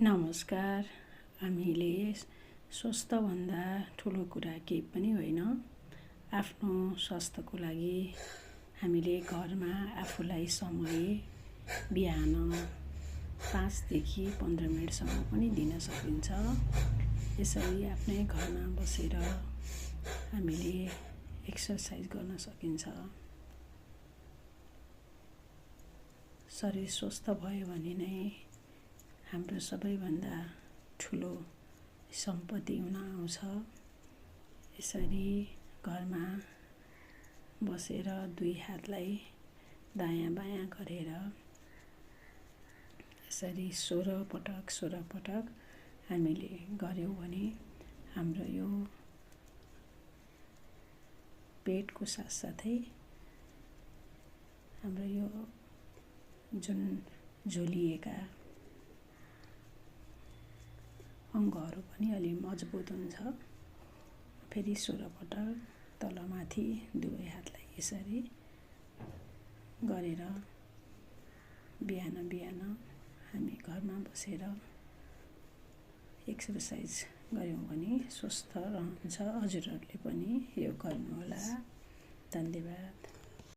नमस्कार। हामीले स्वस्थभन्दा ठुलो कुरा केही पनि होइन। आफ्नो स्वास्थ्यको लागि हामीले घरमा आफूलाई समय बिहान 5 देखि 15 मिनटसम्म पनि दिन सकिन्छ। यसरी आफ्नै घरमा बसेर हामीले एक्सर्साइज गर्न सकिन्छ। शरीर स्वस्थ भयो भने नै हाम्रो सबैभन्दा ठुलो सम्पत्ति हुन आउँछ। यसरी घरमा बसेर दुई हातलाई दायाँ बायाँ गरेर यसरी 16 पटक हामीले गर्यौं भने हाम्रो यो पेटको साथसाथै हाम्रो यो जुन झोलिएका अङ्गहरू पनि अलि मजबुत हुन्छ। फेरि 16 पटक तलमाथि दुवै हातलाई यसरी गरेर बिहान हामी घरमा बसेर एक्सर्साइज गर्यौं भने स्वस्थ रहन्छ। हजुरहरूले पनि यो गर्नुहोला। धन्यवाद।